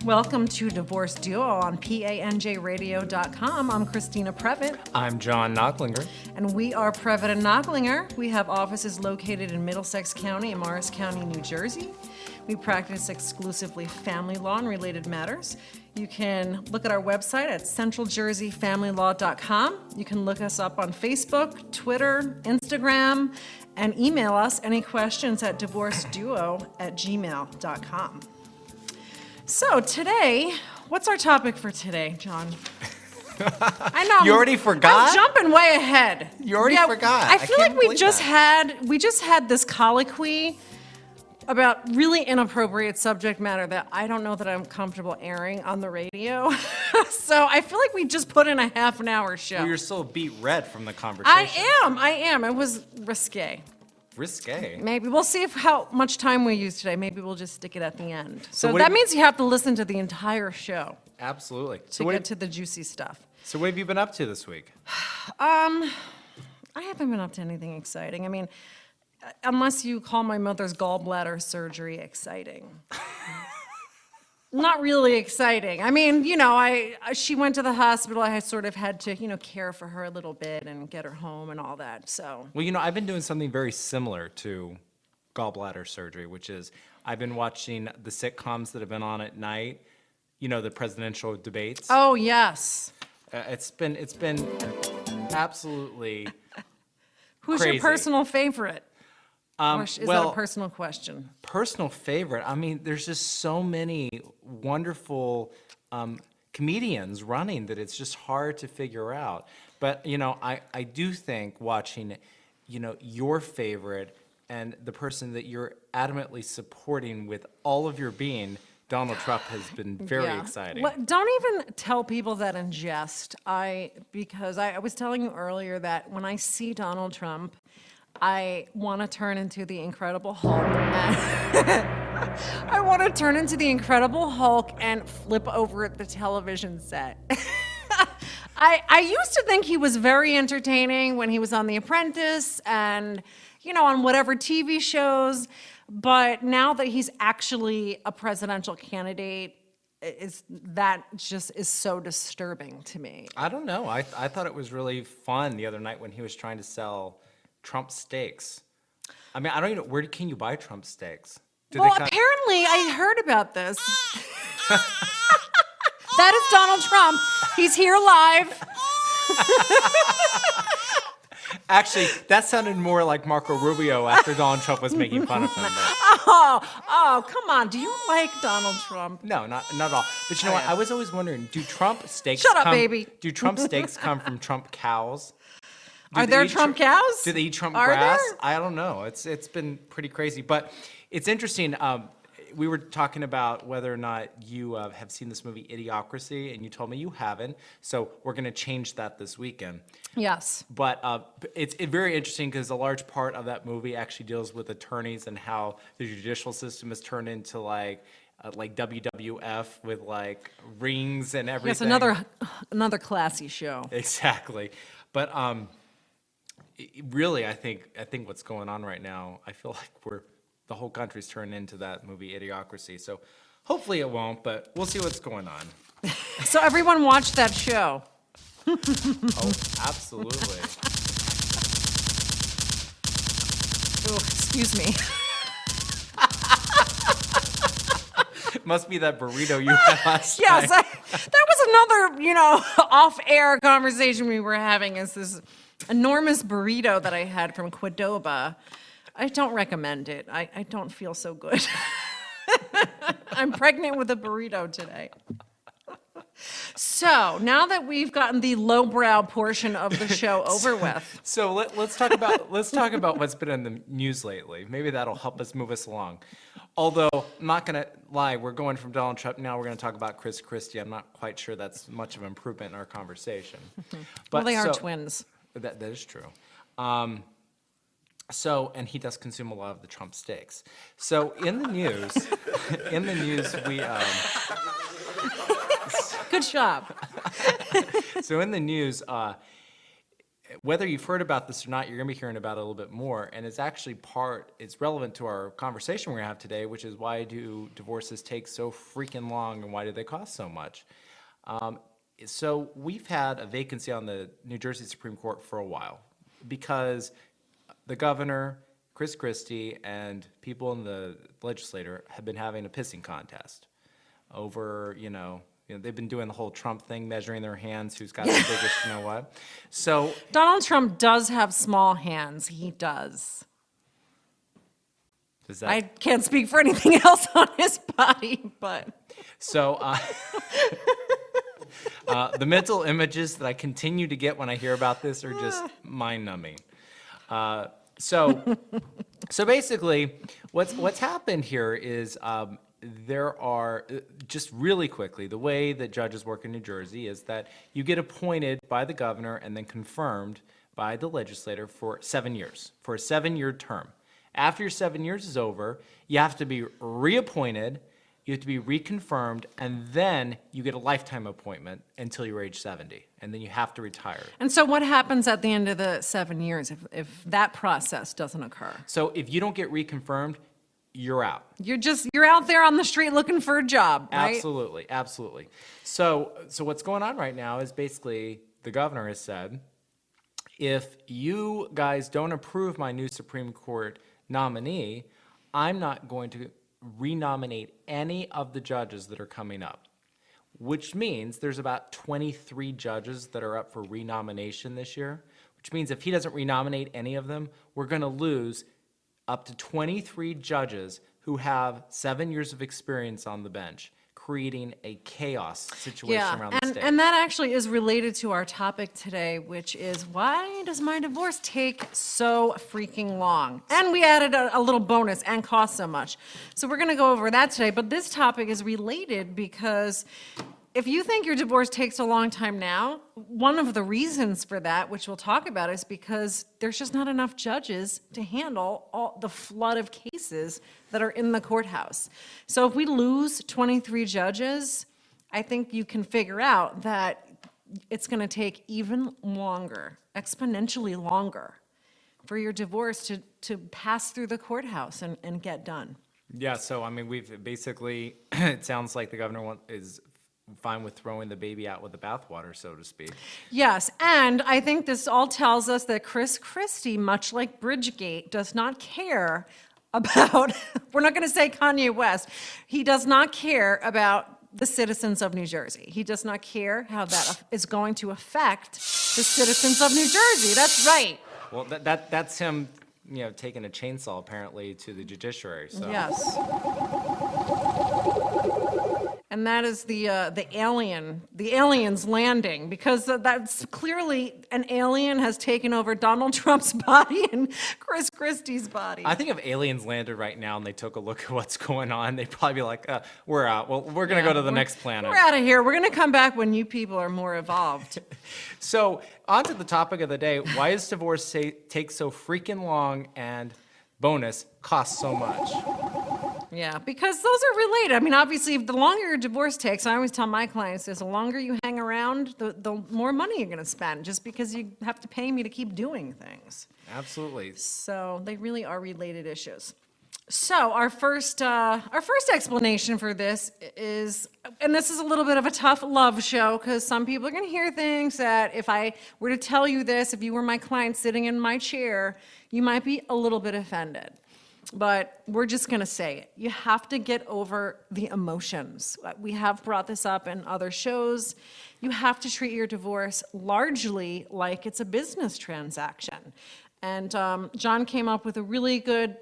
Welcome to Divorce Duo on PANJradio.com. I'm Christina Previtt. I'm John Knocklinger. And we are Previtt and Knocklinger. We have offices located in Middlesex County and Morris County, New Jersey. We practice exclusively family law and related matters. You can look at our website at centraljerseyfamilylaw.com. You can look us up on Facebook, Twitter, Instagram, and email us any questions at divorceduo@gmail.com. So today, what's our topic for today, John? I know. You already forgot? I'm jumping way ahead. You already forgot. I feel like we just had this colloquy about really inappropriate subject matter that I don't know that I'm comfortable airing on the radio. So I feel like we just put in a half an hour show. Well, you're still beat red from the conversation. I am. It was risque. Risque. Maybe we'll see how much time we use today. Maybe we'll just stick it at the end. So that means you have to listen to the entire show. Absolutely. To get to the juicy stuff. So what have you been up to this week? I haven't been up to anything exciting. I mean, unless you call my mother's gallbladder surgery exciting. Not really exciting. I mean, she went to the hospital. I sort of had to, care for her a little bit and get her home and all that. So. Well, I've been doing something very similar to gallbladder surgery, which is I've been watching the sitcoms that have been on at night. The presidential debates. Oh yes. It's been absolutely. Who's crazy. Your personal favorite? Or is that a personal question? Personal favorite? I mean, there's just so many wonderful comedians running that it's just hard to figure out. But, I do think watching, your favorite and the person that you're adamantly supporting with all of your being, Donald Trump, has been very exciting. Well, don't even tell people that in jest. Because I was telling you earlier that when I see Donald Trump, I want to turn into the Incredible Hulk. I want to turn into the Incredible Hulk and flip over the television set. I used to think he was very entertaining when he was on The Apprentice and, on whatever TV shows. But now that he's actually a presidential candidate, that just is so disturbing to me. I don't know. I thought it was really fun the other night when he was trying to sell Trump steaks. I mean, I don't even know, where can you buy Trump steaks? Apparently I heard about this. That is Donald Trump. He's here live. Actually, that sounded more like Marco Rubio after Donald Trump was making fun of him. Oh, come on. Do you like Donald Trump? No, not at all. But you know what? I was always wondering, do Trump steaks Do Trump steaks come from Trump cows? Are there Trump cows? Do they eat Trump Are grass? there? I don't know. It's been pretty crazy. But it's interesting. We were talking about whether or not you have seen this movie Idiocracy, and you told me you haven't. So we're going to change that this weekend. Yes. But it's very interesting because a large part of that movie actually deals with attorneys and how the judicial system is turned into like WWF with like rings and everything. Yes, another classy show. Exactly. But really, I think what's going on right now, I feel like the whole country's turned into that movie Idiocracy. So hopefully it won't, but we'll see what's going on. So everyone watched that show. Oh, absolutely. Oh, excuse me. Must be that burrito you had last Yes, night. that was another, off-air conversation we were having. Is this enormous burrito that I had from Qdoba. I don't recommend it. I don't feel so good. I'm pregnant with a burrito today. So now that we've gotten the lowbrow portion of the show over with, So let's talk about what's been in the news lately. Maybe that'll help us move us along. Although I'm not gonna lie, we're going from Donald Trump now. We're gonna talk about Chris Christie. I'm not quite sure that's much of an improvement in our conversation. well, they are twins. That is true. And he does consume a lot of the Trump steaks. So in the news, we. Good job. So in the news, whether you've heard about this or not, you're going to be hearing about it a little bit more. And it's actually it's relevant to our conversation we're going to have today, which is why do divorces take so freaking long and why do they cost so much? So we've had a vacancy on the New Jersey Supreme Court for a while because the governor, Chris Christie, and people in the legislature have been having a pissing contest over, they've been doing the whole Trump thing, measuring their hands, who's got the biggest, what. So Donald Trump does have small hands. He does. does that? I can't speak for anything else on his body, but. So the mental images that I continue to get when I hear about this are just mind-numbing. So basically, what's happened here is there are, just really quickly, the way that judges work in New Jersey is that you get appointed by the governor and then confirmed by the legislator for 7 years, for a 7-year term. After your 7 years is over, you have to be reappointed, you have to be reconfirmed, and then you get a lifetime appointment until you're age 70, and then you have to retire. And so what happens at the end of the 7 years if that process doesn't occur? So if you don't get reconfirmed, you're out. You're out there on the street looking for a job, right? Absolutely, absolutely. So what's going on right now is basically the governor has said, if you guys don't approve my new Supreme Court nominee, I'm not going to renominate any of the judges that are coming up, which means there's about 23 judges that are up for renomination this year, which means if he doesn't renominate any of them, we're going to lose up to 23 judges who have 7 years of experience on the bench, creating a chaos situation around the state. And that actually is related to our topic today, which is why does my divorce take so freaking long? And we added a little bonus and cost so much. So we're going to go over that today. But this topic is related because if you think your divorce takes a long time now, one of the reasons for that, which we'll talk about, is because there's just not enough judges to handle all the flood of cases that are in the courthouse. So if we lose 23 judges, I think you can figure out that it's going to take even longer, exponentially longer, for your divorce to pass through the courthouse and get done. Yeah, so I mean, we've basically, it sounds like the governor is fine with throwing the baby out with the bathwater, so to speak. Yes, and I think this all tells us that Chris Christie, much like Bridgegate, does not care about, we're not going to say Kanye West, he does not care about the citizens of New Jersey. He does not care how that is going to affect the citizens of New Jersey. That's right. Well, that's him, taking a chainsaw apparently to the judiciary. So. Yes. And that is the aliens landing, because that's clearly an alien has taken over Donald Trump's body and Chris Christie's body. I think if aliens landed right now and they took a look at what's going on, they'd probably be like, we're out. Well, we're going to go to the next planet. We're out of here. We're going to come back when you people are more evolved. So on to the topic of the day. Why does divorce take so freaking long, and bonus, cost so much? Yeah, because those are related. I mean, obviously, the longer your divorce takes, I always tell my clients, is the longer you hang around, the more money you're going to spend, just because you have to pay me to keep doing things. Absolutely. So they really are related issues. So our first explanation for this is, and this is a little bit of a tough love show, because some people are going to hear things that if I were to tell you this, if you were my client sitting in my chair, you might be a little bit offended. But we're just going to say it. You have to get over the emotions. We have brought this up in other shows. You have to treat your divorce largely like it's a business transaction. And John came up with a really good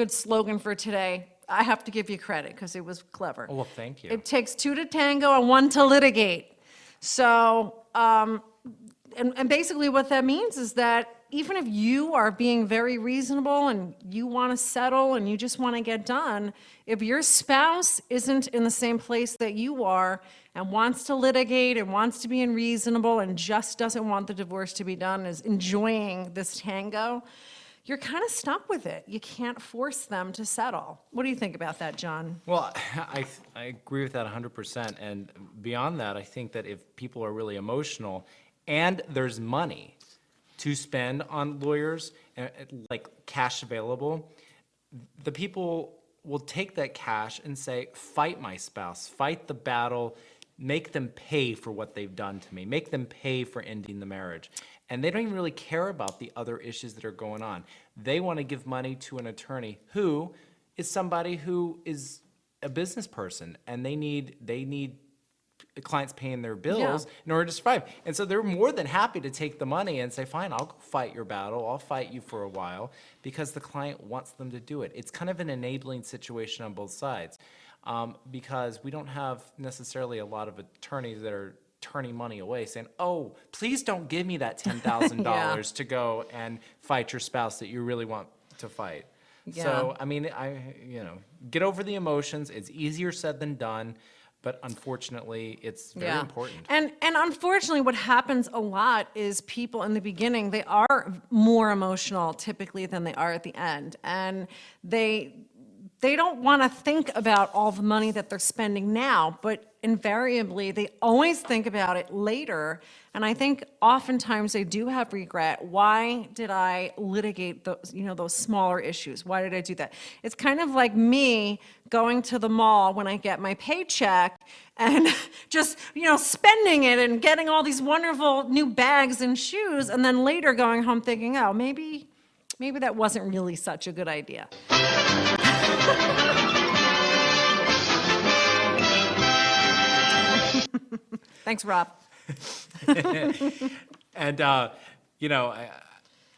slogan for today. I have to give you credit because it was clever. Oh, well, thank you. It takes 2 to tango and 1 to litigate. So, and basically what that means is that even if you are being very reasonable and you want to settle and you just want to get done, if your spouse isn't in the same place that you are and wants to litigate and wants to be unreasonable and just doesn't want the divorce to be done, is enjoying this tango, you're kind of stuck with it. You can't force them to settle. What do you think about that, John? Well, I agree with that 100%. And beyond that, I think that if people are really emotional and there's money, to spend on lawyers, like cash available, the people will take that cash and say, fight my spouse, fight the battle, make them pay for what they've done to me, make them pay for ending the marriage. And they don't even really care about the other issues that are going on. They want to give money to an attorney who is somebody who is a business person, and they need clients paying their bills in order to survive. And so they're more than happy to take the money and say, fine, I'll go fight your battle. I'll fight you for a while, because the client wants them to do it. It's kind of an enabling situation on both sides, because we don't have necessarily a lot of attorneys that are turning money away, saying, oh, please don't give me that $10,000 to go and fight your spouse that you really want to fight. So, I mean, get over the emotions. It's easier said than done. But unfortunately, it's very important. And unfortunately, what happens a lot is people in the beginning, they are more emotional typically than they are at the end. And they don't want to think about all the money that they're spending now, but invariably, they always think about it later. And I think oftentimes they do have regret. Why did I litigate those smaller issues? Why did I do that? It's kind of like me going to the mall when I get my paycheck and just, spending it and getting all these wonderful new bags and shoes, and then later going home thinking, oh, maybe that wasn't really such a good idea. Thanks, Rob. And, I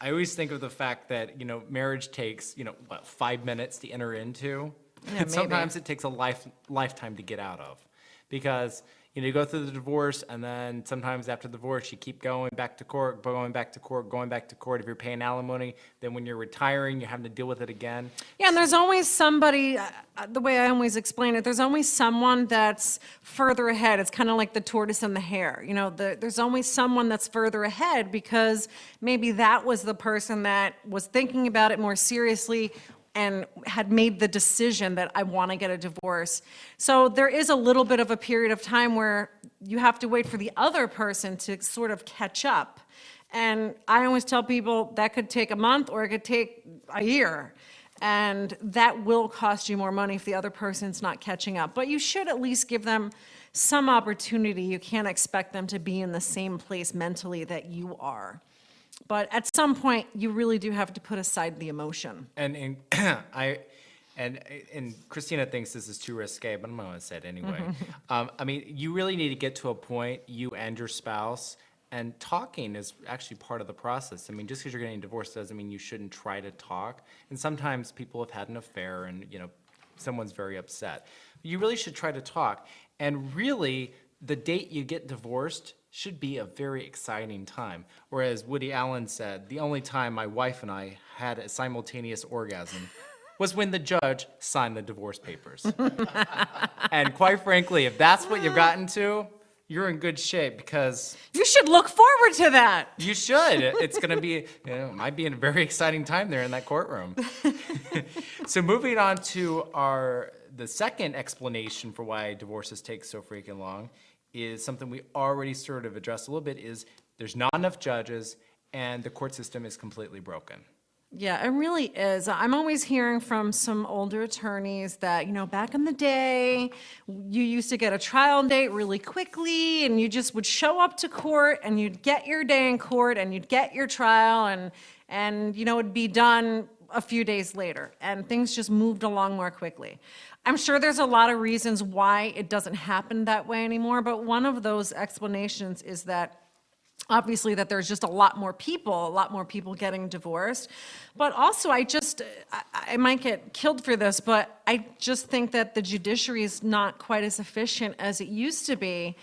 always think of the fact that, marriage takes, 5 minutes to enter into. Yeah, And sometimes it takes a lifetime to get out of. Because, you go through the divorce, and then sometimes after the divorce, you keep going back to court, going back to court, going back to court. If you're paying alimony, then when you're retiring, you're having to deal with it again. Yeah, and there's always somebody, the way I always explain it, there's always someone that's further ahead. It's kind of like the tortoise and the hare. There's always someone that's further ahead because maybe that was the person that was thinking about it more seriously and had made the decision that I want to get a divorce. So there is a little bit of a period of time where you have to wait for the other person to sort of catch up. And I always tell people that could take a month or it could take a year. And that will cost you more money if the other person's not catching up. But you should at least give them some opportunity. You can't expect them to be in the same place mentally that you are. But at some point, you really do have to put aside the emotion. And Christina thinks this is too risque, but I'm going to say it anyway. You really need to get to a point, you and your spouse, and talking is actually part of the process. Just because you're getting divorced doesn't mean you shouldn't try to talk. And sometimes people have had an affair and, someone's very upset. You really should try to talk. And really, the date you get divorced should be a very exciting time. Whereas Woody Allen said, the only time my wife and I had a simultaneous orgasm was when the judge signed the divorce papers. And quite frankly, if that's what you've gotten to, you're in good shape, because you should look forward to that. You should. It's going to be, might be a very exciting time there in that courtroom. So moving on to the second explanation for why divorces take so freaking long is something we already sort of addressed a little bit, is there's not enough judges and the court system is completely broken. Yeah, it really is. I'm always hearing from some older attorneys that, back in the day, you used to get a trial date really quickly and you just would show up to court and you'd get your day in court and you'd get your trial and it'd be done a few days later, and things just moved along more quickly. I'm sure there's a lot of reasons why it doesn't happen that way anymore, but one of those explanations is that obviously that there's just a lot more people getting divorced. But also I might get killed for this, but I just think that the judiciary is not quite as efficient as it used to be,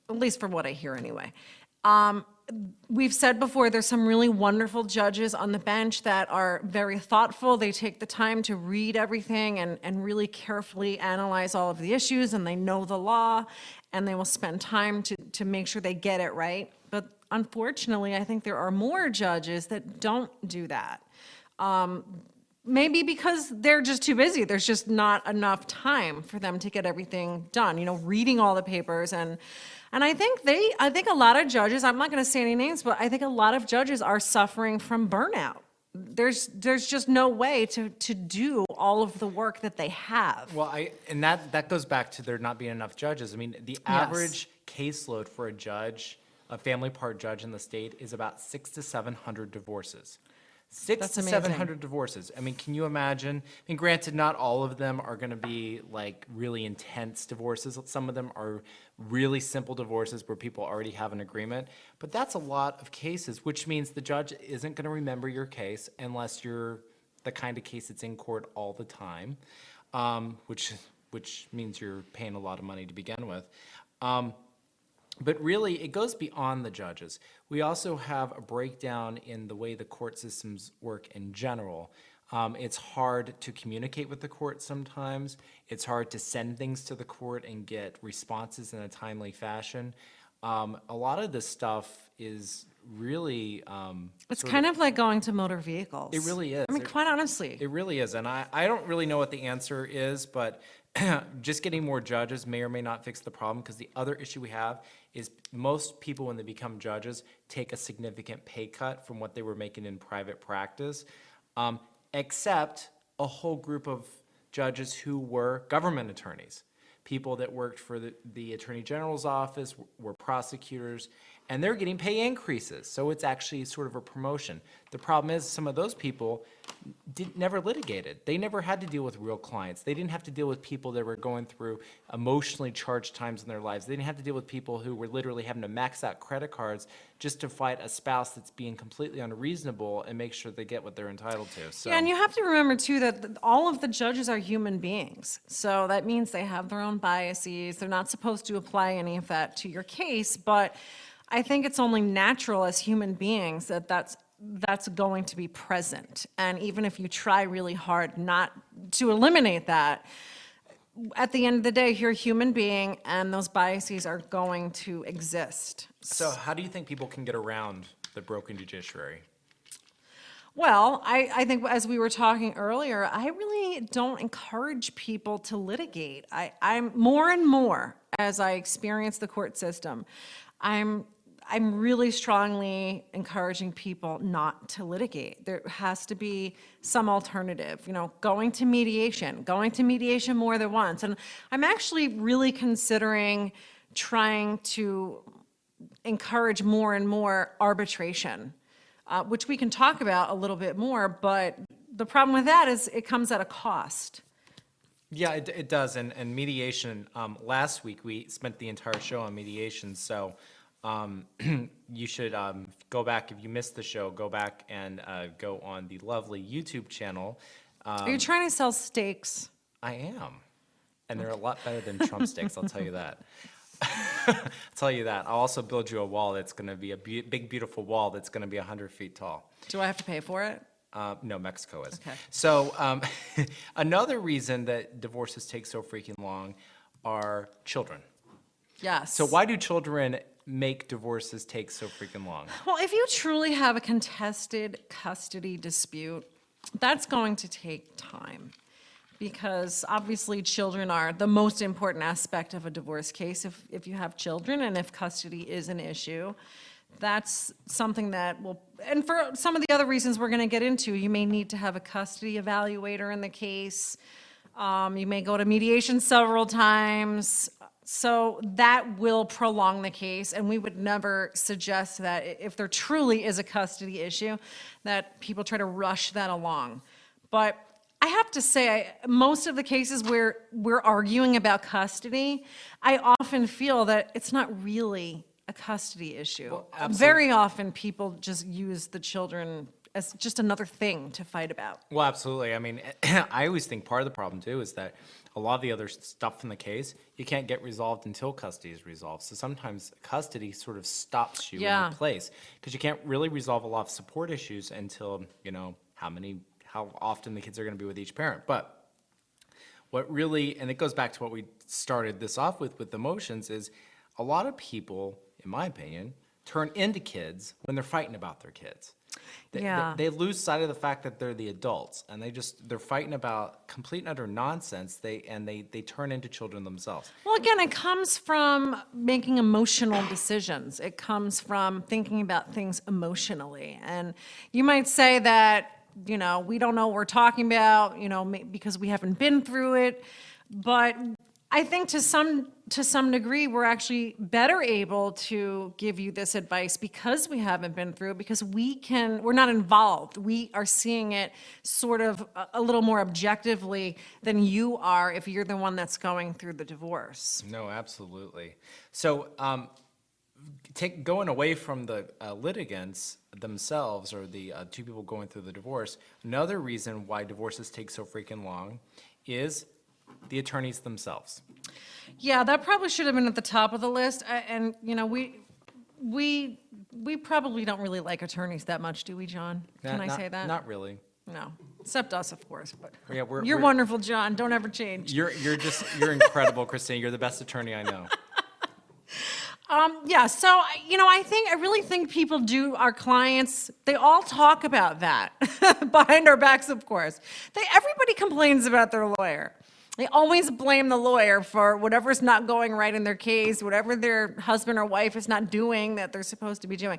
at least from what I hear anyway. We've said before, there's some really wonderful judges on the bench that are very thoughtful. They take the time to read everything and really carefully analyze all of the issues, and they know the law, and they will spend time to make sure they get it right. But unfortunately, I think there are more judges that don't do that. Maybe because they're just too busy. There's just not enough time for them to get everything done, reading all the papers. And I think a lot of judges, I'm not going to say any names, but I think a lot of judges are suffering from burnout. There's just no way to do all of the work that they have. Well, and that goes back to there not being enough judges. I mean, the average caseload for a judge, a family part judge in the state, is about 600 to 700 divorces. That's to amazing. 700 divorces. I mean, can you imagine? I mean, granted, not all of them are going to be like really intense divorces. Some of them are really simple divorces where people already have an agreement. But that's a lot of cases, which means the judge isn't going to remember your case unless you're the kind of case that's in court all the time, which means you're paying a lot of money to begin with. But really, it goes beyond the judges. We also have a breakdown in the way the court systems work in general. It's hard to communicate with the court sometimes. It's hard to send things to the court and get responses in a timely fashion. A lot of this stuff is really It's kind of like going to motor vehicles. It really is. I mean, quite honestly. It really is, and I don't really know what the answer is, but just getting more judges may or may not fix the problem, because the other issue we have is most people, when they become judges, take a significant pay cut from what they were making in private practice, except a whole group of judges who were government attorneys, people that worked for the Attorney General's office, were prosecutors, and they're getting pay increases. So it's actually sort of a promotion. The problem is some of those people never litigated. They never had to deal with real clients. They didn't have to deal with people that were going through emotionally charged times in their lives. They didn't have to deal with people who were literally having to max out credit cards just to fight a spouse that's being completely unreasonable and make sure they get what they're entitled to. So. Yeah, and you have to remember, too, that all of the judges are human beings. So that means they have their own biases. They're not supposed to apply any of that to your case, but I think it's only natural as human beings that that's going to be present. And even if you try really hard not to eliminate that, at the end of the day, you're a human being, and those biases are going to exist. So how do you think people can get around the broken judiciary? Well, I think as we were talking earlier, I really don't encourage people to litigate. I'm more and more, as I experience the court system, I'm really strongly encouraging people not to litigate. There has to be some alternative, going to mediation more than once. And I'm actually really considering trying to encourage more and more arbitration, which we can talk about a little bit more, but the problem with that is it comes at a cost. Yeah, it does. And mediation, last week we spent the entire show on mediation, so you should go back, if you missed the show, go back and go on the lovely YouTube channel. Are you trying to sell steaks? I am. And they're a lot better than Trump steaks, I'll tell you that. I'll tell you that. I'll also build you a wall that's going to be a big, beautiful wall that's going to be 100 feet tall. Do I have to pay for it? No, Mexico is. Okay. So another reason that divorces take so freaking long are children. Yes. So why do children make divorces take so freaking long? Well, if you truly have a contested custody dispute, that's going to take time, because obviously children are the most important aspect of a divorce case. If you have children and if custody is an issue, that's something that will, and for some of the other reasons we're going to get into, you may need to have a custody evaluator in the case. You may go to mediation several times. So that will prolong the case, and we would never suggest that if there truly is a custody issue, that people try to rush that along. But I have to say, most of the cases where we're arguing about custody, I often feel that it's not really a custody issue. Well, absolutely. Very often people just use the children as just another thing to fight about. Well, absolutely. I mean, I always think part of the problem, too, is that a lot of the other stuff in the case, you can't get resolved until custody is resolved. So sometimes custody sort of stops you in your place, because you can't really resolve a lot of support issues until, how often the kids are going to be with each parent. But what really, and it goes back to what we started this off with the motions, is a lot of people, in my opinion, turn into kids when they're fighting about their kids. Yeah. They lose sight of the fact that they're the adults, and they're fighting about complete and utter nonsense. They turn into children themselves. Well, again, it comes from making emotional decisions. It comes from thinking about things emotionally. And you might say that, we don't know what we're talking about, because we haven't been through it. But I think to some degree, we're actually better able to give you this advice because we haven't been through it, because we're not involved. We are seeing it sort of a little more objectively than you are if you're the one that's going through the divorce. No, absolutely. So, going away from the litigants themselves, or the two people going through the divorce, another reason why divorces take so freaking long is the attorneys themselves. Yeah, that probably should have been at the top of the list. And we probably don't really like attorneys that much, do we, John? Can I say that? Not really. No, except us, of course. But Yeah, you're wonderful, John. Don't ever change. You're incredible, Christine. You're the best attorney I know. Yeah, so, I really think people do, our clients, they all talk about that behind our backs, of course. Everybody complains about their lawyer. They always blame the lawyer for whatever's not going right in their case, whatever their husband or wife is not doing that they're supposed to be doing.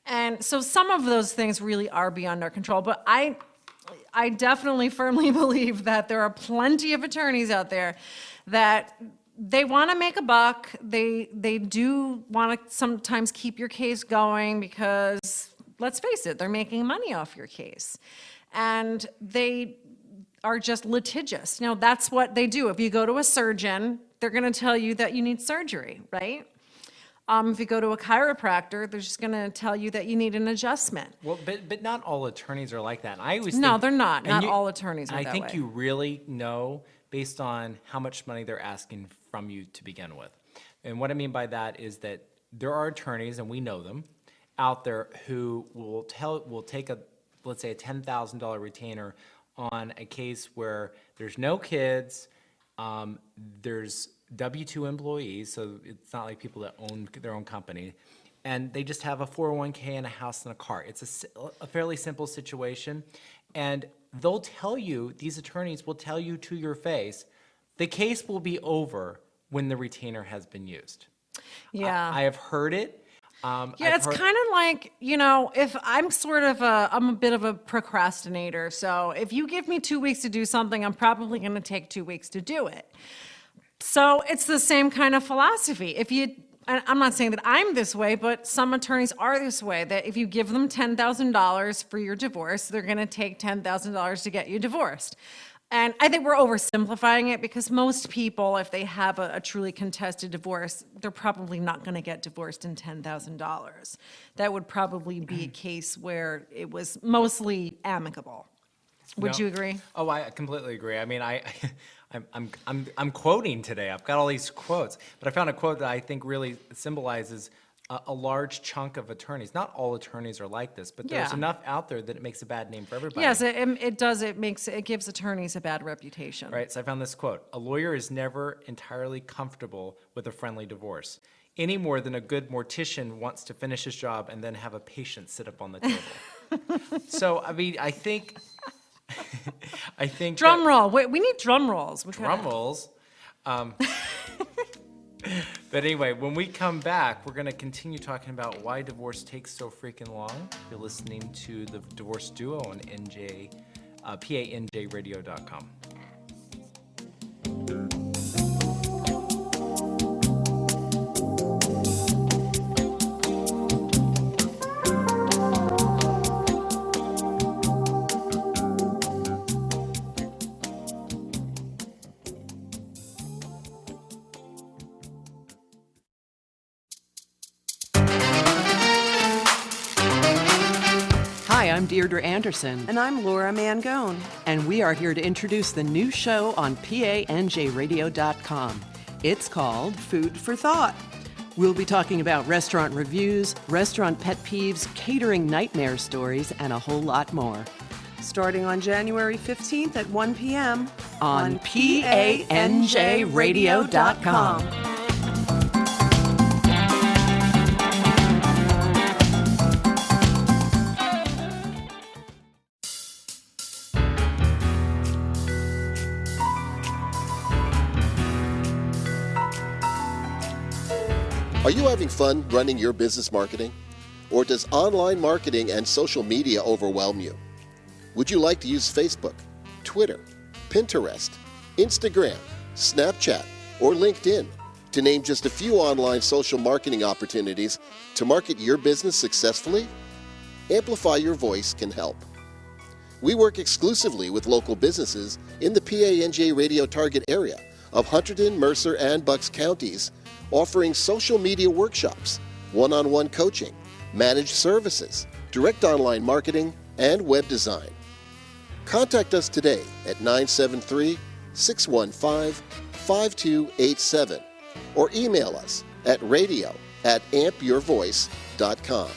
And so some of those things really are beyond our control. But I definitely firmly believe that there are plenty of attorneys out there that they want to make a buck. They do want to sometimes keep your case going because, let's face it, they're making money off your case. And they are just litigious. That's what they do. If you go to a surgeon, they're going to tell you that you need surgery, right? If you go to a chiropractor, they're just going to tell you that you need an adjustment. Well, but not all attorneys are like that. And I always No, think, they're not. and Not you- all attorneys are I that think way. you really know based on how much money they're asking from you to begin with. And what I mean by that is that there are attorneys, and we know them, out there who will take let's say a $10,000 retainer on a case where there's no kids, there's W-2 employees, so it's not like people that own their own company, and they just have a 401k and a house and a car. It's a fairly simple situation, and these attorneys will tell you to your face, the case will be over when the retainer has been used. Yeah. I have heard it. Yeah, it's kind of like, if I'm a bit of a procrastinator. So if you give me 2 weeks to do something, I'm probably going to take 2 weeks to do it. So it's the same kind of philosophy. And I'm not saying that I'm this way, but some attorneys are this way, that if you give them $10,000 for your divorce, they're going to take $10,000 to get you divorced. And I think we're oversimplifying it because most people, if they have a truly contested divorce, they're probably not going to get divorced in $10,000. That would probably be a case where it was mostly amicable. Would No. you agree? Oh, I completely agree. I mean, I'm quoting today. I've got all these quotes, but I found a quote that I think really symbolizes a large chunk of attorneys. Not all attorneys are like this, but there's Yeah. enough out there that it makes a bad name for everybody. Yes, it does. It gives attorneys a bad reputation. Right, so I found this quote: "A lawyer is never entirely comfortable with a friendly divorce, any more than a good mortician wants to finish his job and then have a patient sit up on the table." So, I mean, I think Drum roll. Wait, we need drum rolls. drum rolls. But anyway, when we come back, we're going to continue talking about why divorce takes so freaking long. You're listening to the Divorce Duo on PANJradio.com. Hi, I'm Deirdre Anderson, And I'm Laura Mangone. and we are here to introduce the new show on PANJradio.com. It's called Food for thought. We'll be talking about restaurant reviews, restaurant pet peeves, catering nightmare stories, and a whole lot more. Starting on January 15th at 1 p.m. On PANJradio.com. Are you having fun running your business marketing? Or does online marketing and social media overwhelm you? Would you like to use Facebook, Twitter, Pinterest, Instagram, Snapchat, or LinkedIn, to name just a few online social marketing opportunities to market your business successfully? Amplify Your Voice can help. We work exclusively with local businesses in the PA&J radio target area of Hunterdon, Mercer, and Bucks counties, offering social media workshops, one-on-one coaching, managed services, direct online marketing, and web design. Contact us today at 973-615-5287 or email us at radio@ampyourvoice.com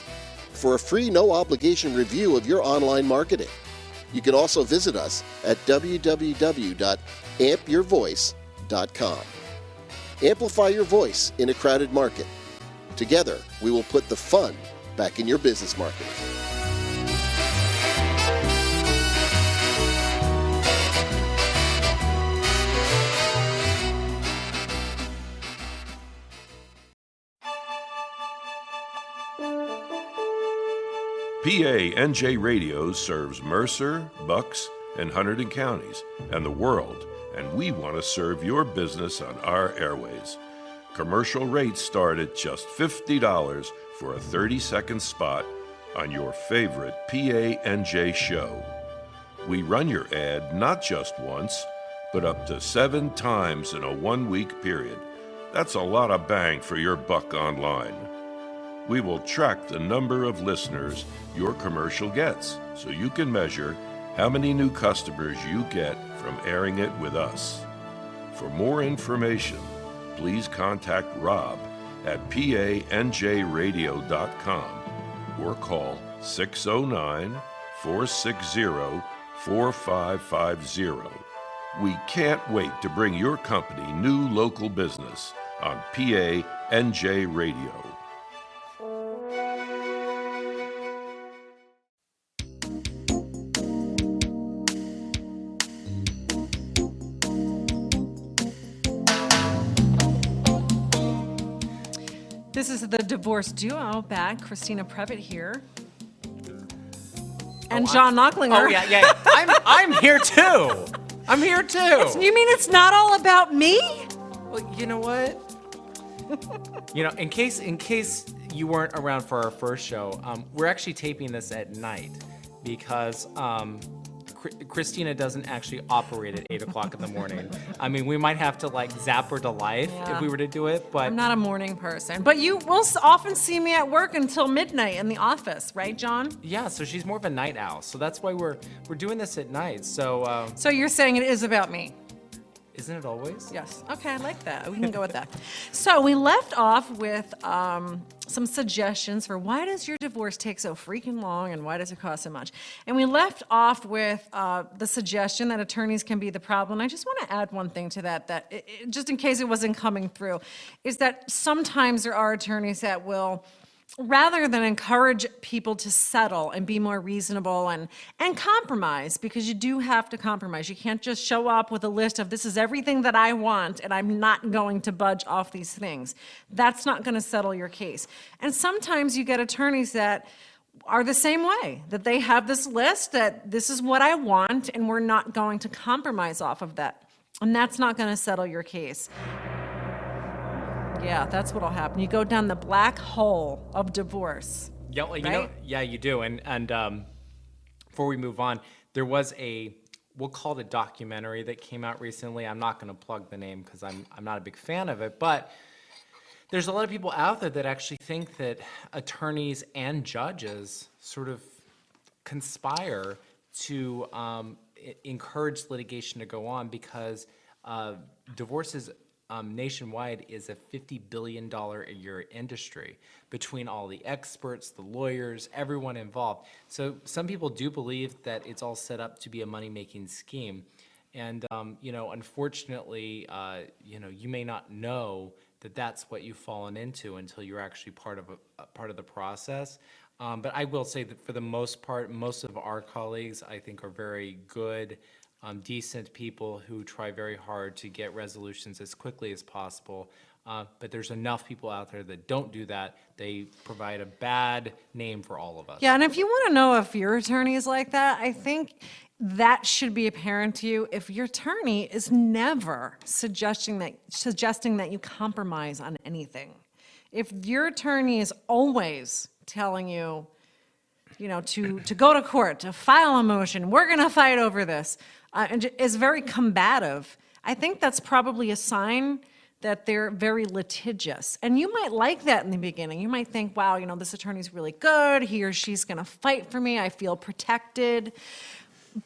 for a free no-obligation review of your online marketing. You can also visit us at www.ampyourvoice.com. Amplify your voice in a crowded market. Together, we will put the fun back in your business marketing. PA&J Radio serves Mercer, Bucks, and Hunterdon counties and the world, and we want to serve your business on our airways. Commercial rates start at just $50 for a 30-second spot on your favorite PA&J show. We run your ad not just once, but up to 7 times in a 1-week period. That's a lot of bang for your buck online. We will track the number of listeners your commercial gets, so you can measure how many new customers you get from airing it with us. For more information, please contact Rob at panjradio.com or call 609-460-4550. We can't wait to bring your company new local business on PA&J Radio. This is the divorce duo back. Christina Previtt here. And John Knocklinger. Oh, yeah. I'm here too. I'm here too. You mean it's not all about me? Well, you know what? In case you weren't around for our first show, we're actually taping this at night because Christina doesn't actually operate at 8 o'clock in the morning. I mean, we might have to zap her to life if we were to do it, but I'm not a morning person. But you will often see me at work until midnight in the office, right, John? yeah. So she's more of a night owl. So that's why we're doing this at night. So So you're saying it is about me? isn't it always? Yes. Okay, I like that. We can go with that. So we left off with some suggestions for why does your divorce take so freaking long and why does it cost so much? And we left off with the suggestion that attorneys can be the problem. And I just want to add one thing to that, just in case it wasn't coming through, is that sometimes there are attorneys that will, rather than encourage people to settle and be more reasonable and compromise, because you do have to compromise. You can't just show up with a list of this is everything that I want and I'm not going to budge off these things. That's not going to settle your case. And sometimes you get attorneys that are the same way, that they have this list that this is what I want and we're not going to compromise off of that. And that's not going to settle your case. Yeah, that's what'll happen. You go down the black hole of divorce. Yeah, right? You do. And before we move on, there was we'll call it a documentary that came out recently. I'm not going to plug the name because I'm not a big fan of it, but there's a lot of people out there that actually think that attorneys and judges sort of conspire to encourage litigation to go on because divorces nationwide is a $50 billion a year industry between all the experts, the lawyers, everyone involved. So some people do believe that it's all set up to be a money-making scheme. And, unfortunately, you may not know that that's what you've fallen into until you're actually part of the process. But I will say that for the most part, most of our colleagues, I think, are very good, decent people who try very hard to get resolutions as quickly as possible. But there's enough people out there that don't do that. They provide a bad name for all of us. Yeah, and if you want to know if your attorney is like that, I think that should be apparent to you if your attorney is never suggesting that you compromise on anything. If your attorney is always telling you, to go to court, to file a motion, we're going to fight over this, and is very combative, I think that's probably a sign that they're very litigious. And you might like that in the beginning. You might think, wow, this attorney's really good. He or she's going to fight for me. I feel protected.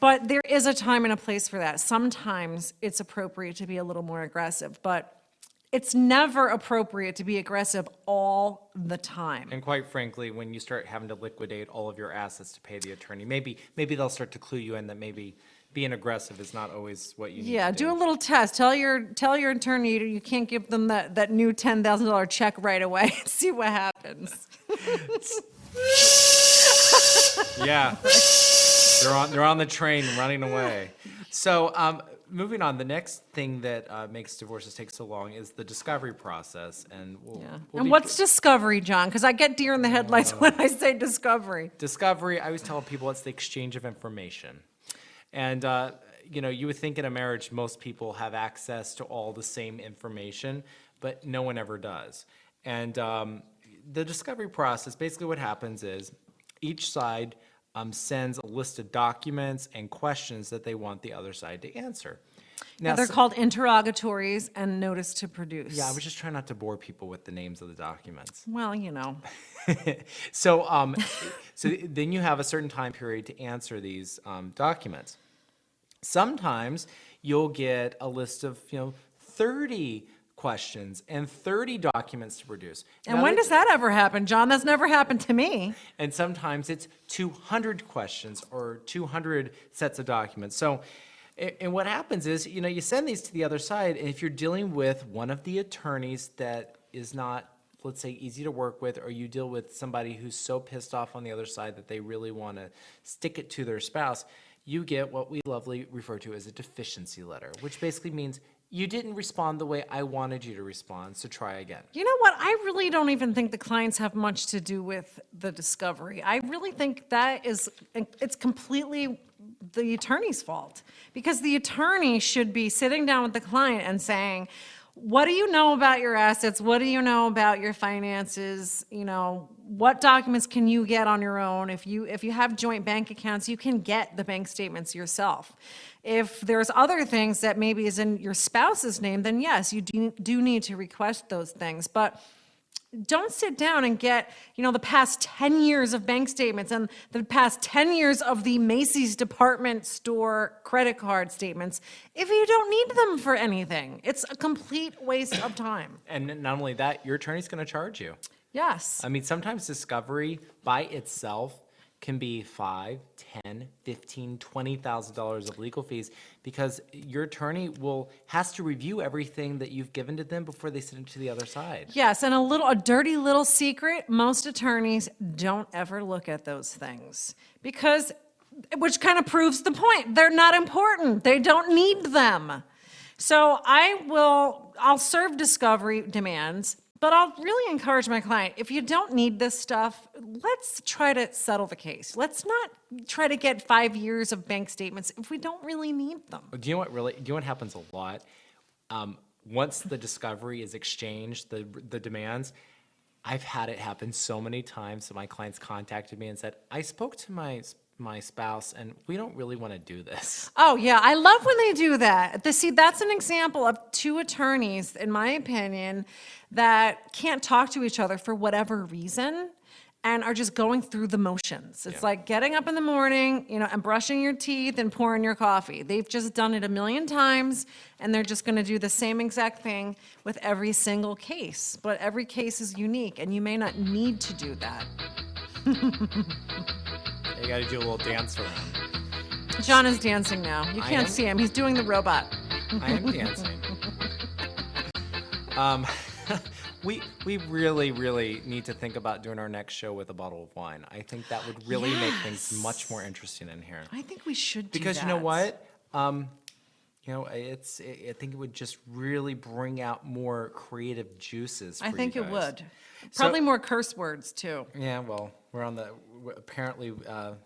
But there is a time and a place for that. Sometimes it's appropriate to be a little more aggressive, but it's never appropriate to be aggressive all the time. And quite frankly, when you start having to liquidate all of your assets to pay the attorney, maybe they'll start to clue you in that maybe being aggressive is not always what you need Yeah, to do a little test. Tell your attorney you can't give them that new $10,000 check right away and see what happens. Yeah, they're on the train running away. So moving on, the next thing that makes divorces take so long is the discovery process, and And what's discovery, John? Because I get deer in the headlights when I say discovery. Discovery, I always tell people it's the exchange of information. And, you would think in a marriage, most people have access to all the same information, but no one ever does. And the discovery process, basically what happens is each side sends a list of documents and questions that they want the other side to answer. Now, They're called interrogatories and notice to produce. Yeah, I was just trying not to bore people with the names of the documents. Well, So, so then you have a certain time period to answer these documents. Sometimes you'll get a list of 30 questions and 30 documents to produce. And Now, when does that ever happen, John? That's never happened to me. And sometimes it's 200 questions or 200 sets of documents. So, and what happens is, you send these to the other side, and if you're dealing with one of the attorneys that is not, let's say, easy to work with, or you deal with somebody who's so pissed off on the other side that they really want to stick it to their spouse, you get what we lovely refer to as a deficiency letter, which basically means you didn't respond the way I wanted you to respond, so try again. You know what? I really don't even think the clients have much to do with the discovery. I really think it's completely the attorney's fault, because the attorney should be sitting down with the client and saying, what do you know about your assets? What do you know about your finances? What documents can you get on your own? If you have joint bank accounts, you can get the bank statements yourself. If there's other things that maybe is in your spouse's name, then yes, you do need to request those things. But don't sit down and get, the past 10 years of bank statements and the past 10 years of the Macy's department store credit card statements if you don't need them for anything. It's a complete waste of time. And not only that, your attorney's going to charge you. Yes. I mean, sometimes discovery by itself can be $5,000, $10,000, $15,000, $20,000 of legal fees, because your attorney has to review everything that you've given to them before they send it to the other side. Yes, and a dirty little secret, most attorneys don't ever look at those things, which kind of proves the point. They're not important. They don't need them. So I'll serve discovery demands, but I'll really encourage my client, if you don't need this stuff, let's try to settle the case. Let's not try to get 5 years of bank statements if we don't really need them. Do you know what happens a lot? Once the discovery is exchanged, the demands, I've had it happen so many times that my clients contacted me and said, I spoke to my spouse and we don't really want to do this. Oh yeah, I love when they do that. That's an example of two attorneys, in my opinion, that can't talk to each other for whatever reason and are just going through the motions. It's like getting up in the morning, and brushing your teeth and pouring your coffee. They've just done it a million times, and they're just going to do the same exact thing with every single case. But every case is unique, and you may not need to do that. You got to do a little dance around. John is dancing now. You can't see him. He's doing the robot. I am dancing. We really, really need to think about doing our next show with a bottle of wine. I think that would really make things much more interesting in here. I think we should do Because that. you know what? I think it would just really bring out more creative juices for I think you it guys. would. Probably more curse words, too. Yeah, well, apparently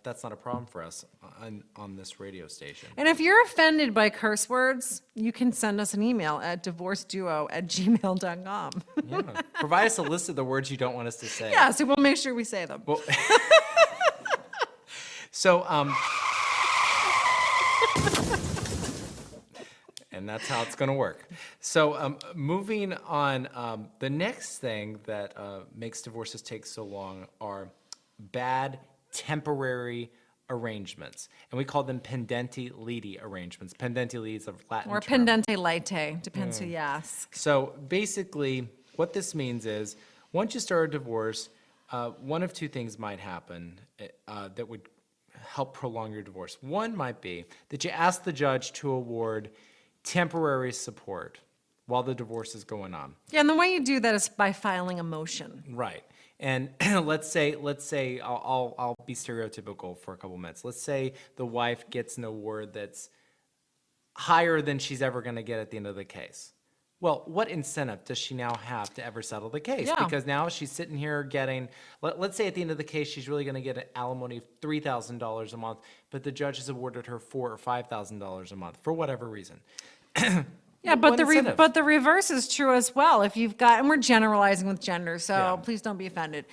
that's not a problem for us on this radio station. And if you're offended by curse words, you can send us an email at divorceduo@gmail.com. Yeah. Provide us a list of the words you don't want us to say. Yeah, so we'll make sure we say them. Well, so, and that's how it's going to work. So, moving on, the next thing that makes divorces take so long are bad temporary arrangements, and we call them pendenti liti arrangements. Pendenti liti is a Latin Or term. pendente lite, depends who you ask. So basically, what this means is, once you start a divorce, one of two things might happen that would help prolong your divorce. One might be that you ask the judge to award temporary support while the divorce is going on. Yeah, and the way you do that is by filing a motion. Right. And let's say I'll be stereotypical for a couple minutes. Let's say the wife gets an award that's higher than she's ever going to get at the end of the case. Well, what incentive does she now have to ever settle the case? Yeah. Because now she's sitting here getting, let's say at the end of the case, she's really going to get an alimony of $3,000 a month, but the judge has awarded her $4,000 or $5,000 a month for whatever reason. Yeah, but What the incentive? but the reverse is true as well. If you've got, and we're generalizing with gender, so Yeah. please don't be offended.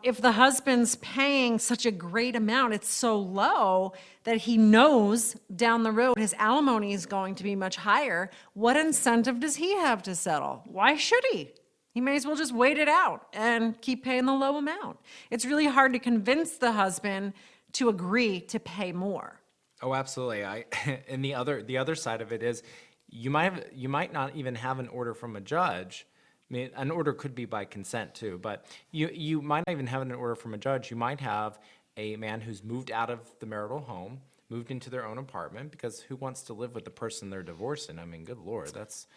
If the husband's paying such a great amount, it's so low that he knows down the road his alimony is going to be much higher, what incentive does he have to settle? Why should he? He may as well just wait it out and keep paying the low amount. It's really hard to convince the husband to agree to pay more. Oh, absolutely. And the other side of it is you might not even have an order from a judge. I mean, an order could be by consent too, but you might not even have an order from a judge. You might have a man who's moved out of the marital home, moved into their own apartment, because who wants to live with the person they're divorcing? I mean, good Lord, that's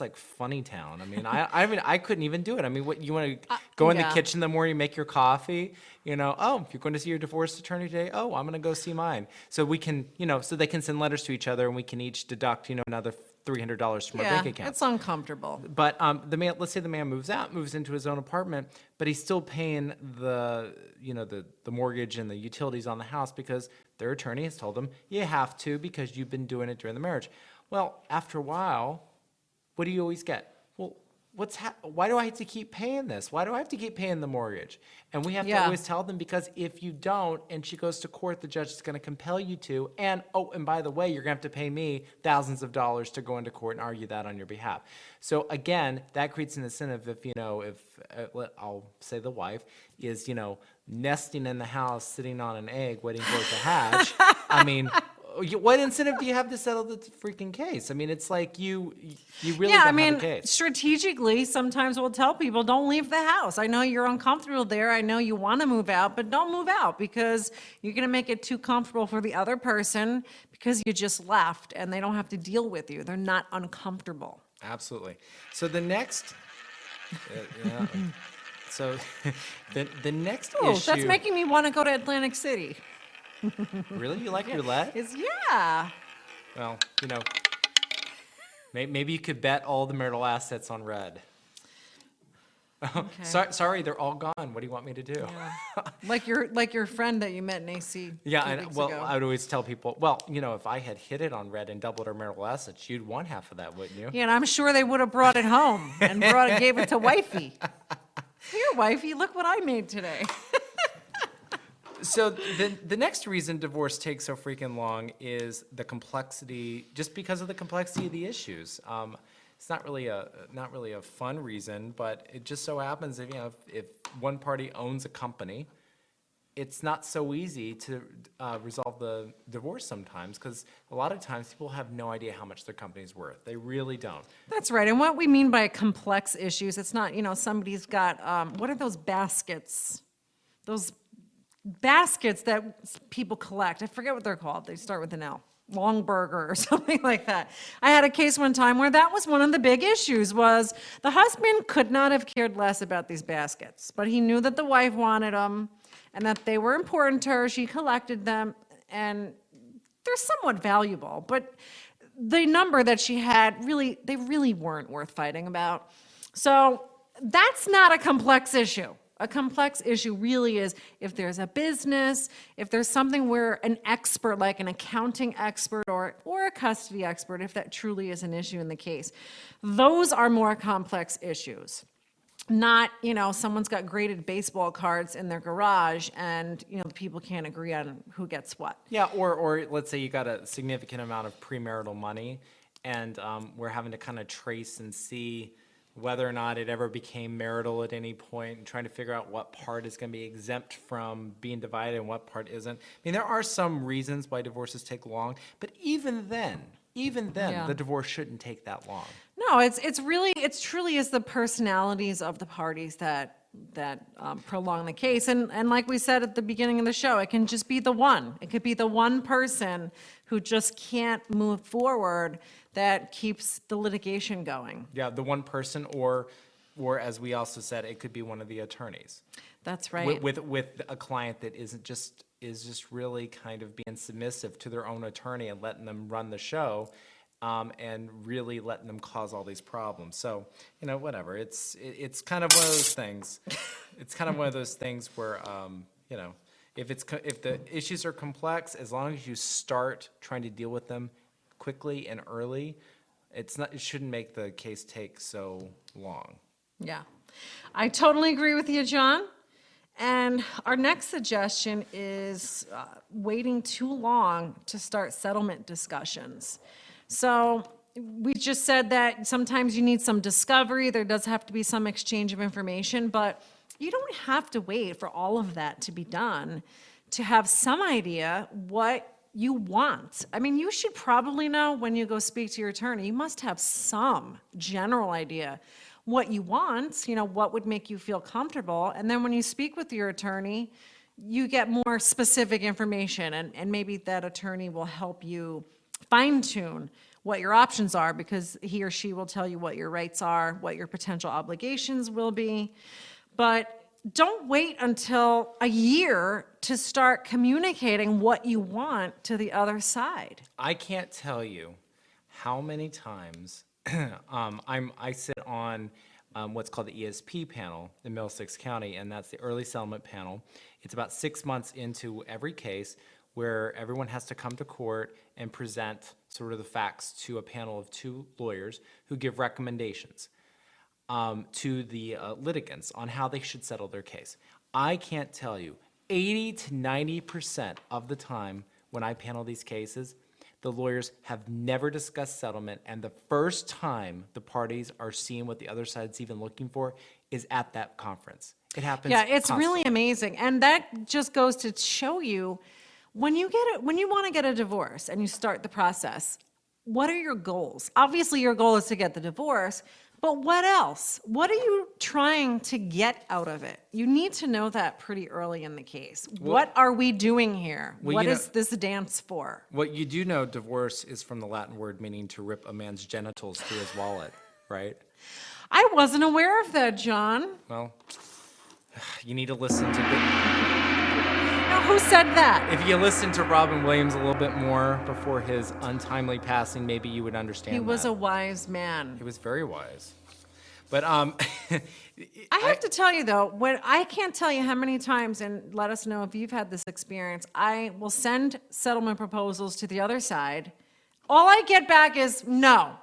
like funny town. I mean, I couldn't even do it. I mean, what, you want to go in the yeah. kitchen in the morning, make your coffee, oh, you're going to see your divorce attorney today? Oh, I'm going to go see mine. So we can, so they can send letters to each other and we can each deduct, another $300 from our Yeah, bank account. it's uncomfortable. But let's say the man moves into his own apartment, but he's still paying the mortgage and the utilities on the house because their attorney has told him, you have to because you've been doing it during the marriage. Well, after a while, what do you always get? Well, why do I have to keep paying this? Why do I have to keep paying the mortgage? And we have to Yeah. always tell them, because if you don't and she goes to court, the judge is going to compel you to. And by the way, you're going to have to pay me thousands of dollars to go into court and argue that on your behalf. So again, that creates an incentive if I'll say the wife is, nesting in the house, sitting on an egg, waiting for it to hatch. I mean, what incentive do you have to settle the freaking case? I mean, it's like you really Yeah, I don't mean, have a case. strategically, sometimes we'll tell people, don't leave the house. I know you're uncomfortable there. I know you want to move out, but don't move out because you're going to make it too comfortable for the other person because you just left and they don't have to deal with you. They're not uncomfortable. Absolutely. So the next, yeah. So the next Oh, issue. that's making me want to go to Atlantic City. Really, you like roulette? Yeah. Well, maybe you could bet all the marital assets on red. Okay. Sorry, they're all gone. What do you want me to do? Like your friend that you met in AC. Yeah, 2 and weeks well, ago. I would always tell people, well, if I had hit it on red and doubled our marital assets, you'd want half of that, wouldn't you? Yeah, and I'm sure they would have brought it home and gave it to wifey. Here, wifey, look what I made today. So the next reason divorce takes so freaking long is the complexity, just because of the complexity of the issues. It's not really a fun reason, but it just so happens if one party owns a company, it's not so easy to resolve the divorce sometimes, because a lot of times people have no idea how much their company's worth. They really don't. That's right. And what we mean by complex issues, it's not, somebody's got, what are those baskets? Those baskets that people collect. I forget what they're called. They start with an L. Longburger or something like that. I had a case one time where that was one of the big issues, was the husband could not have cared less about these baskets, but he knew that the wife wanted them and that they were important to her. She collected them and they're somewhat valuable, but the number that she had they really weren't worth fighting about. So that's not a complex issue. A complex issue really is if there's a business, if there's something where an expert, like an accounting expert or a custody expert, if that truly is an issue in the case, those are more complex issues. Not, someone's got graded baseball cards in their garage and, people can't agree on who gets what. Yeah, or let's say you got a significant amount of premarital money, and we're having to kind of trace and see whether or not it ever became marital at any point, and trying to figure out what part is going to be exempt from being divided and what part isn't. I mean, there are some reasons why divorces take long, but even then, Yeah. the divorce shouldn't take that long. No, it's truly is the personalities of the parties that prolong the case. And like we said at the beginning of the show, it can just be the one. It could be the one person who just can't move forward that keeps the litigation going. Yeah, the one person, or as we also said, it could be one of the attorneys. That's right. With a client that is just really kind of being submissive to their own attorney and letting them run the show, and really letting them cause all these problems. So, whatever. It's kind of one of those things. It's kind of one of those things where, if the issues are complex, as long as you start trying to deal with them quickly and early, it shouldn't make the case take so long. Yeah, I totally agree with you, John. And our next suggestion is waiting too long to start settlement discussions. So we just said that sometimes you need some discovery. There does have to be some exchange of information, but you don't have to wait for all of that to be done to have some idea what you want. I mean, you should probably know when you go speak to your attorney, you must have some general idea what you want, what would make you feel comfortable. And then when you speak with your attorney, you get more specific information, and maybe that attorney will help you fine-tune what your options are, because he or she will tell you what your rights are, what your potential obligations will be. But don't wait until a year to start communicating what you want to the other side. I can't tell you how many times I sit on what's called the ESP panel in Middlesex County, and that's the early settlement panel. It's about 6 months into every case where everyone has to come to court and present sort of the facts to a panel of 2 lawyers who give recommendations to the litigants on how they should settle their case. I can't tell you, 80 to 90% of the time when I panel these cases, the lawyers have never discussed settlement, and the first time the parties are seeing what the other side's even looking for is at that conference. It happens. Yeah, it's constantly. really amazing. And that just goes to show you, when you want to get a divorce and you start the process, what are your goals? Obviously, your goal is to get the divorce, but what else? What are you trying to get out of it? You need to know that pretty early in the case. What are we doing here? What is this dance for? What you do know, divorce is from the Latin word meaning to rip a man's genitals through his wallet, right? I wasn't aware of that, John. Well, you need to listen to Now, who said that? if you listen to Robin Williams a little bit more before his untimely passing, maybe you would understand He was that. a wise man. He was very wise. But I have to tell you though, I can't tell you how many times, and let us know if you've had this experience, I will send settlement proposals to the other side. All I get back is no.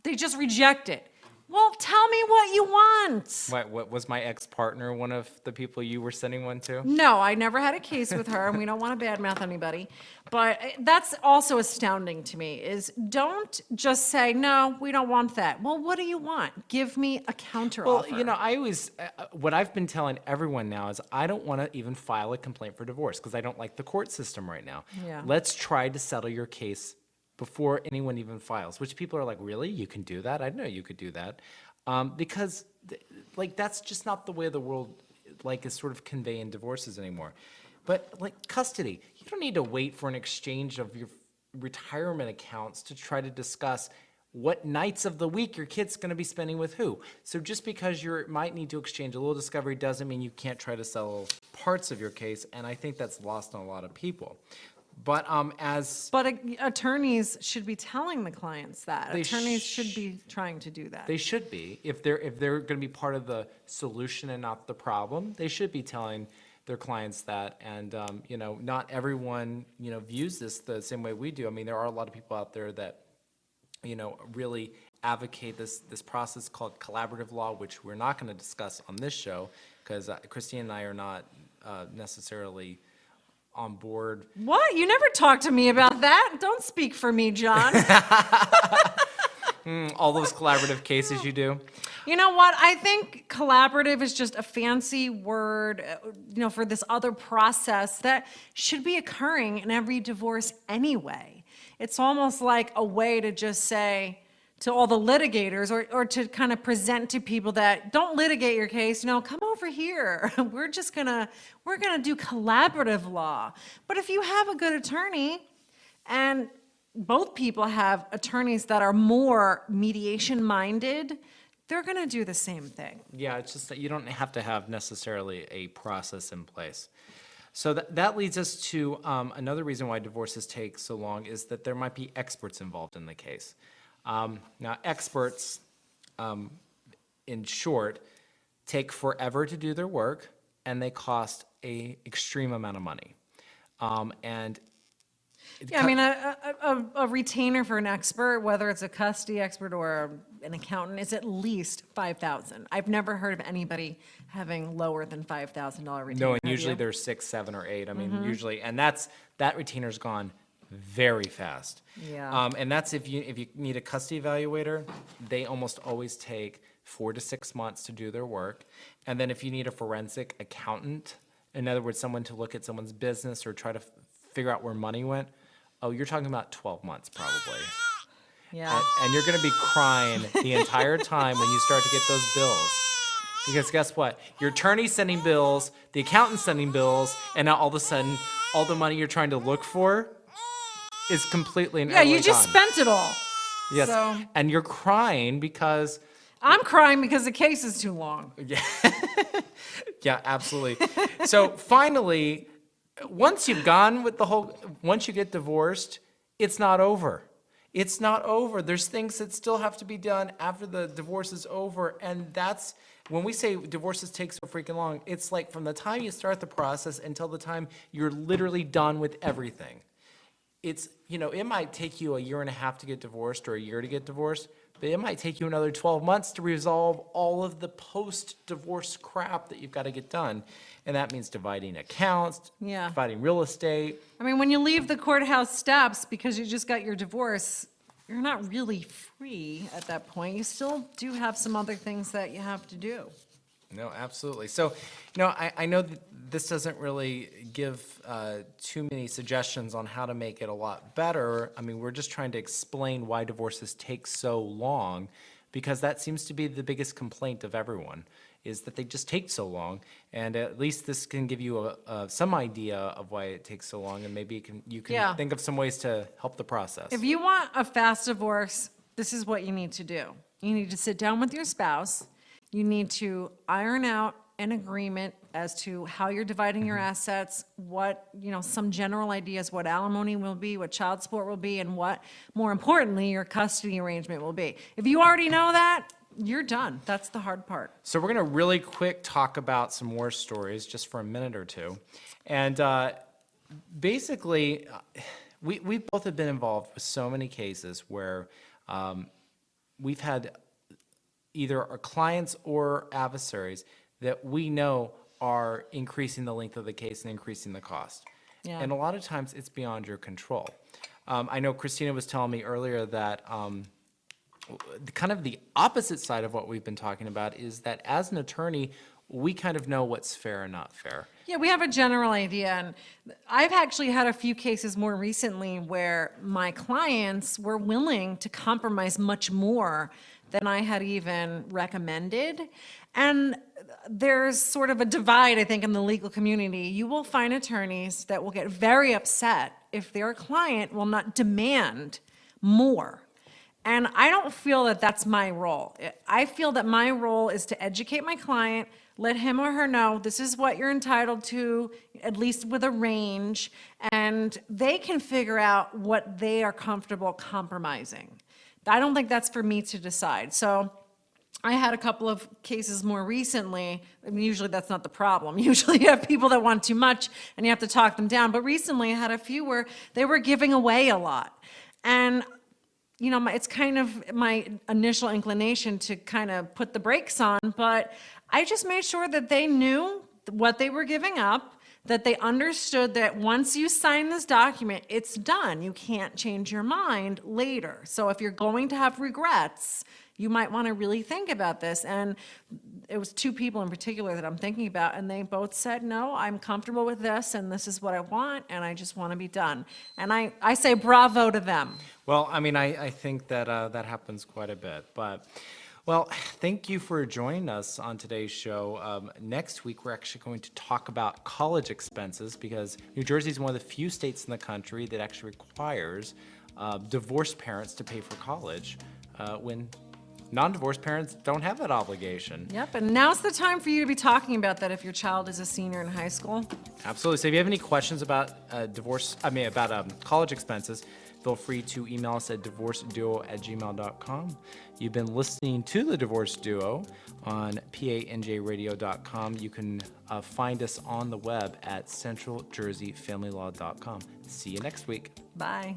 They just reject it. Well, tell me what you want. what was my ex-partner one of the people you were sending one to? No, I never had a case with her, and we don't want to badmouth anybody. But that's also astounding to me, is don't just say, no, we don't want that. Well, what do you want? Give me a counteroffer. Well, I always, what I've been telling everyone now is I don't want to even file a complaint for divorce because I don't like the court system right now. Yeah. Let's try to settle your case before anyone even files, which people are like, really? You can do that? I didn't know you could do that. Because that's just not the way the world is sort of conveying divorces anymore. But custody, you don't need to wait for an exchange of your retirement accounts to try to discuss what nights of the week your kid's going to be spending with who. So just because you might need to exchange a little discovery doesn't mean you can't try to settle parts of your case, and I think that's lost on a lot of people. But as But attorneys should be telling the clients that. They Attorneys should be trying to do that. they should be, if they're going to be part of the solution and not the problem, they should be telling their clients that. And not everyone views this the same way we do. I mean, there are a lot of people out there that really advocate this process called collaborative law, which we're not going to discuss on this show because Christine and I are not necessarily on board. What? You never talked to me about that. Don't speak for me, John. All those collaborative cases you do. You know what? I think collaborative is just a fancy word, for this other process that should be occurring in every divorce anyway. It's almost like a way to just say to all the litigators or to kind of present to people that don't litigate your case, come over here. We're going to do collaborative law. But if you have a good attorney and both people have attorneys that are more mediation minded, they're going to do the same thing. Yeah, it's just that you don't have to have necessarily a process in place. So that leads us to another reason why divorces take so long is that there might be experts involved in the case. Now, experts, in short, take forever to do their work, and they cost an extreme amount of money. A retainer for an expert, whether it's a custody expert or an accountant, is at least $5,000. I've never heard of anybody having lower than $5,000 retainer. No, and Have usually you? there's 6, 7, or 8. I mean, usually, and that retainer's gone very fast. Yeah. And that's if you need a custody evaluator, they almost always take 4 to 6 months to do their work. And then if you need a forensic accountant, in other words, someone to look at someone's business or try to figure out where money went, you're talking about 12 months probably. Yeah. And you're going to be crying the entire time when you start to get those bills. Because guess what? Your attorney's sending bills, the accountant's sending bills, and now all of a sudden, all the money you're trying to look for is completely and Yeah, you just gone. spent it all. Yes, so- and you're crying because... I'm crying because the case is too long. Yeah, absolutely. So finally, once you get divorced, it's not over. It's not over. There's things that still have to be done after the divorce is over. And that's, when we say divorces take so freaking long, it's like from the time you start the process until the time you're literally done with everything. It's, it might take you a year and a half to get divorced or a year to get divorced, but it might take you another 12 months to resolve all of the post-divorce crap that you've got to get done. And that means dividing accounts, Yeah. dividing real estate. I mean, when you leave the courthouse steps because you just got your divorce, you're not really free at that point. You still do have some other things that you have to do. No, absolutely. So, I know that this doesn't really give too many suggestions on how to make it a lot better. I mean, we're just trying to explain why divorces take so long, because that seems to be the biggest complaint of everyone, is that they just take so long. And at least this can give you some idea of why it takes so long, and maybe you can Yeah. think of some ways to help the process. If you want a fast divorce, this is what you need to do. You need to sit down with your spouse. You need to iron out an agreement as to how you're dividing your assets, what, some general ideas, what alimony will be, what child support will be, and what, more importantly, your custody arrangement will be. If you already know that, you're done. That's the hard part. So we're going to really quick talk about some war stories just for a minute or two. And basically, we both have been involved with so many cases where we've had either our clients or adversaries that we know are increasing the length of the case and increasing the cost. Yeah. And a lot of times it's beyond your control. I know Christina was telling me earlier that kind of the opposite side of what we've been talking about is that as an attorney, we kind of know what's fair and not fair. Yeah, we have a general idea, and I've actually had a few cases more recently where my clients were willing to compromise much more than I had even recommended. And there's sort of a divide, I think, in the legal community. You will find attorneys that will get very upset if their client will not demand more. And I don't feel that that's my role. I feel that my role is to educate my client, let him or her know this is what you're entitled to, at least with a range, and they can figure out what they are comfortable compromising. I don't think that's for me to decide. So I had a couple of cases more recently. I mean, usually that's not the problem. Usually you have people that want too much and you have to talk them down. But recently I had a few where they were giving away a lot. And, you know, it's kind of my initial inclination to kind of put the brakes on, but I just made sure that they knew what they were giving up, that they understood that once you sign this document, it's done. You can't change your mind later. So if you're going to have regrets, you might want to really think about this. And it was two people in particular that I'm thinking about, and they both said, no, I'm comfortable with this, and this is what I want, and I just want to be done. And I say bravo to them. Well, I mean, I think that that happens quite a bit. But, well, thank you for joining us on today's show. Next week, we're actually going to talk about college expenses, because New Jersey is one of the few states in the country that actually requires divorced parents to pay for college when non-divorced parents don't have that obligation. Yep, and now's the time for you to be talking about that if your child is a senior in high school. Absolutely. So if you have any questions about college expenses, feel free to email us at divorceduo@gmail.com. You've been listening to The Divorce Duo on panjradio.com. You can find us on the web at centraljerseyfamilylaw.com. See you next week. Bye.